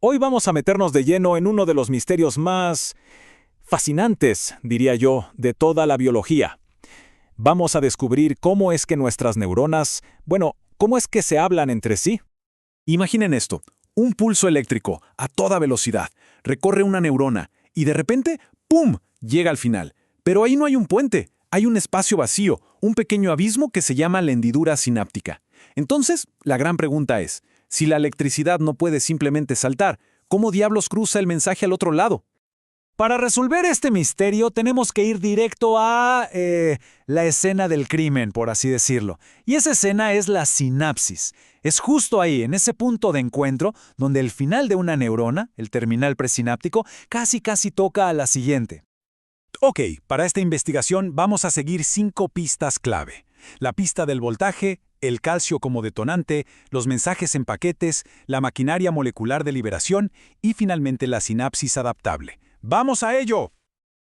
Hoy vamos a meternos de lleno en uno de los misterios más fascinantes, diría yo, de toda la biología. Vamos a descubrir cómo es que nuestras neuronas, cómo es que se hablan entre sí. Imaginen esto, un pulso eléctrico a toda velocidad, recorre una neurona y de repente, ¡pum!, llega al final. Pero ahí no hay un puente, hay un espacio vacío, un pequeño abismo que se llama la hendidura sináptica. Entonces, la gran pregunta es, si la electricidad no puede simplemente saltar, ¿cómo diablos cruza el mensaje al otro lado? Para resolver este misterio tenemos que ir directo a la escena del crimen, por así decirlo. Y esa escena es la sinapsis. Es justo ahí, en ese punto de encuentro, donde el final de una neurona, el terminal presináptico, casi toca a la siguiente. Ok, para esta investigación vamos a seguir 5 pistas clave. La pista del voltaje, el calcio como detonante, los mensajes en paquetes, la maquinaria molecular de liberación y finalmente la sinapsis adaptable. ¡Vamos a ello!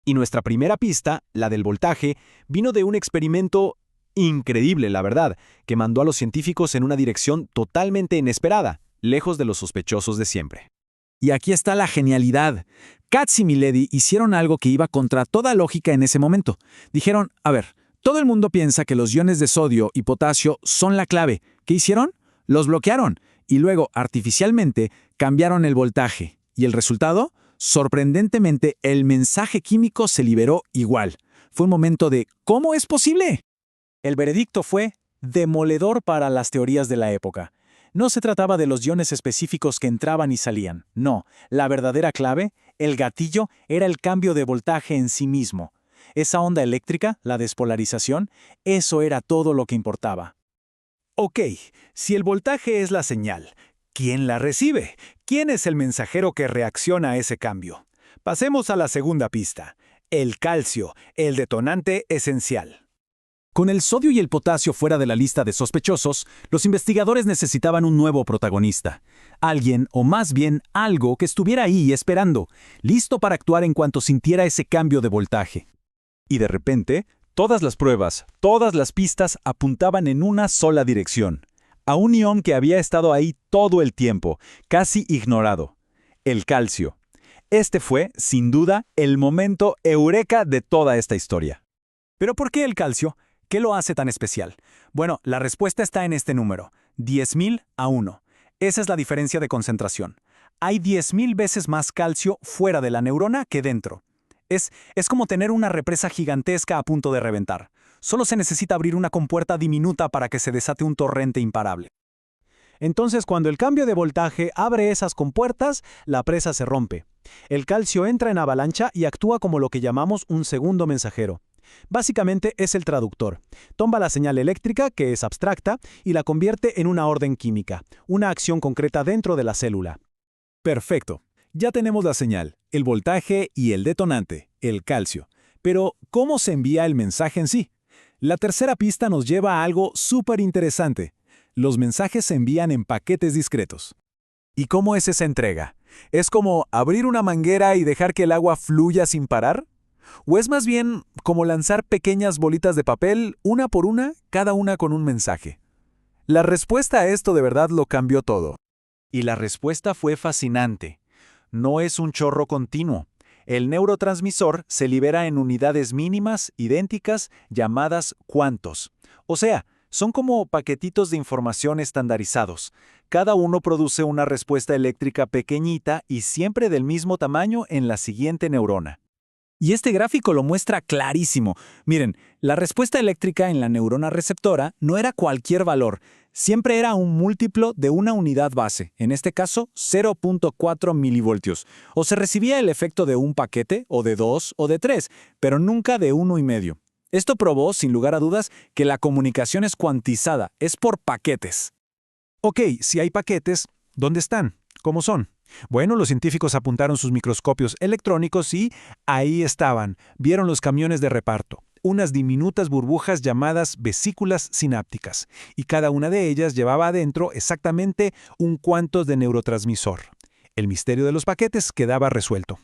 Y nuestra primera pista, la del voltaje, vino de un experimento increíble, la verdad, que mandó a los científicos en una dirección totalmente inesperada, lejos de los sospechosos de siempre. Y aquí está la genialidad. Katz y Miledi hicieron algo que iba contra toda lógica en ese momento. Dijeron, a ver, todo el mundo piensa que los iones de sodio y potasio son la clave. ¿Qué hicieron? Los bloquearon y luego, artificialmente, cambiaron el voltaje. ¿Y el resultado? Sorprendentemente, el mensaje químico se liberó igual. Fue un momento de ¿cómo es posible? El veredicto fue demoledor para las teorías de la época. No se trataba de los iones específicos que entraban y salían. No, la verdadera clave, el gatillo, era el cambio de voltaje en sí mismo. Esa onda eléctrica, la despolarización, eso era todo lo que importaba. Ok, si el voltaje es la señal, ¿quién la recibe? ¿Quién es el mensajero que reacciona a ese cambio? Pasemos a la segunda pista. El calcio, el detonante esencial. Con el sodio y el potasio fuera de la lista de sospechosos, los investigadores necesitaban un nuevo protagonista. Alguien, o más bien algo, que estuviera ahí esperando, listo para actuar en cuanto sintiera ese cambio de voltaje. Y de repente, todas las pruebas, todas las pistas apuntaban en una sola dirección. A un ion que había estado ahí todo el tiempo, casi ignorado. El calcio. Este fue, sin duda, el momento eureka de toda esta historia. ¿Pero por qué el calcio? ¿Qué lo hace tan especial? Bueno, la respuesta está en este número, 10.000 a 1. Esa es la diferencia de concentración. Hay 10.000 veces más calcio fuera de la neurona que dentro. Es como tener una represa gigantesca a punto de reventar. Solo se necesita abrir una compuerta diminuta para que se desate un torrente imparable. Entonces, cuando el cambio de voltaje abre esas compuertas, la presa se rompe. El calcio entra en avalancha y actúa como lo que llamamos un segundo mensajero. Básicamente es el traductor. Toma la señal eléctrica, que es abstracta, y la convierte en una orden química, una acción concreta dentro de la célula. Perfecto. Ya tenemos la señal, el voltaje y el detonante, el calcio. Pero, ¿cómo se envía el mensaje en sí? La tercera pista nos lleva a algo súper interesante. Los mensajes se envían en paquetes discretos. ¿Y cómo es esa entrega? ¿Es como abrir una manguera y dejar que el agua fluya sin parar? ¿O es más bien como lanzar pequeñas bolitas de papel, una por una, cada una con un mensaje? La respuesta a esto de verdad lo cambió todo. Y la respuesta fue fascinante. No es un chorro continuo. El neurotransmisor se libera en unidades mínimas, idénticas, llamadas cuantos. O sea, son como paquetitos de información estandarizados. Cada uno produce una respuesta eléctrica pequeñita y siempre del mismo tamaño en la siguiente neurona. Y este gráfico lo muestra clarísimo. Miren, la respuesta eléctrica en la neurona receptora no era cualquier valor, siempre era un múltiplo de una unidad base, en este caso 0.4 milivoltios. O se recibía el efecto de un paquete, o de 2, o de 3, pero nunca de 1,5. Esto probó, sin lugar a dudas, que la comunicación es cuantizada, es por paquetes. Ok, si hay paquetes, ¿dónde están? ¿Cómo son? Bueno, los científicos apuntaron sus microscopios electrónicos y ahí estaban. Vieron los camiones de reparto, unas diminutas burbujas llamadas vesículas sinápticas, y cada una de ellas llevaba adentro exactamente un cuantos de neurotransmisor. El misterio de los paquetes quedaba resuelto.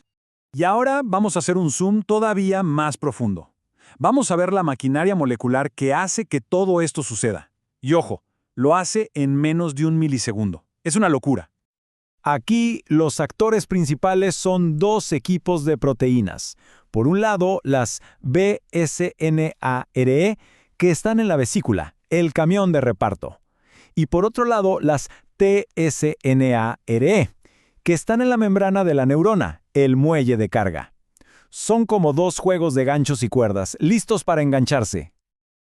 Y ahora vamos a hacer un zoom todavía más profundo. Vamos a ver la maquinaria molecular que hace que todo esto suceda. Y ojo, lo hace en menos de 1 milisegundo. Es una locura. Aquí los actores principales son dos equipos de proteínas. Por un lado, las BSNARE, que están en la vesícula, el camión de reparto. Y por otro lado, las TSNARE, que están en la membrana de la neurona, el muelle de carga. Son como dos juegos de ganchos y cuerdas, listos para engancharse.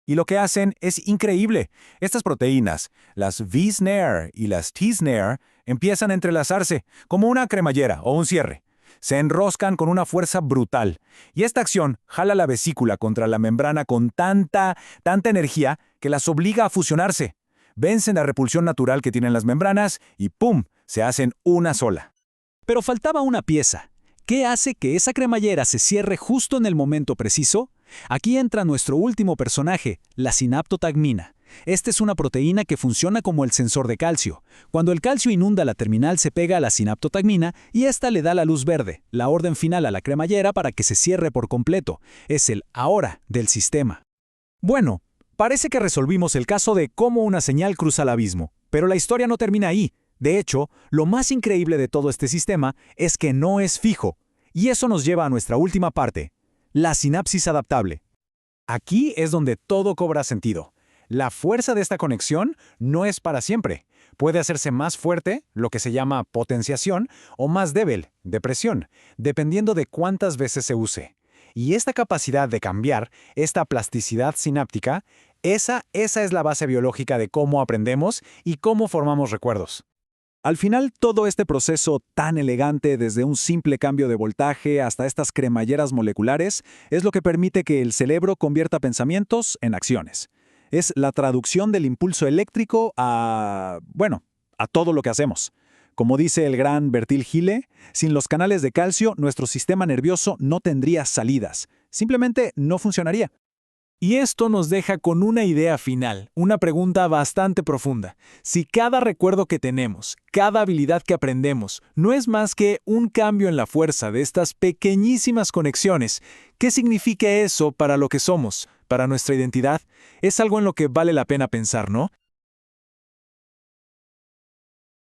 Y lo que hacen es increíble. Estas proteínas, las V-SNARE y las T-SNARE, empiezan a entrelazarse, como una cremallera o un cierre. Se enroscan con una fuerza brutal. Y esta acción jala la vesícula contra la membrana con tanta energía que las obliga a fusionarse. Vencen la repulsión natural que tienen las membranas y ¡pum!, se hacen una sola. Pero faltaba una pieza. ¿Qué hace que esa cremallera se cierre justo en el momento preciso? Aquí entra nuestro último personaje, la sinaptotagmina. Esta es una proteína que funciona como el sensor de calcio. Cuando el calcio inunda la terminal se pega a la sinaptotagmina y esta le da la luz verde, la orden final a la cremallera para que se cierre por completo. Es el ahora del sistema. Bueno, parece que resolvimos el caso de cómo una señal cruza el abismo, pero la historia no termina ahí. De hecho, lo más increíble de todo este sistema es que no es fijo. Y eso nos lleva a nuestra última parte, la sinapsis adaptable. Aquí es donde todo cobra sentido. La fuerza de esta conexión no es para siempre. Puede hacerse más fuerte, lo que se llama potenciación, o más débil, depresión, dependiendo de cuántas veces se use. Y esta capacidad de cambiar, esta plasticidad sináptica, esa es la base biológica de cómo aprendemos y cómo formamos recuerdos. Al final, todo este proceso tan elegante, desde un simple cambio de voltaje hasta estas cremalleras moleculares, es lo que permite que el cerebro convierta pensamientos en acciones. Es la traducción del impulso eléctrico a todo lo que hacemos. Como dice el gran Bertil Gille, sin los canales de calcio, nuestro sistema nervioso no tendría salidas. Simplemente no funcionaría. Y esto nos deja con una idea final, una pregunta bastante profunda. Si cada recuerdo que tenemos, cada habilidad que aprendemos, no es más que un cambio en la fuerza de estas pequeñísimas conexiones, ¿qué significa eso para lo que somos, para nuestra identidad? Es algo en lo que vale la pena pensar, ¿no?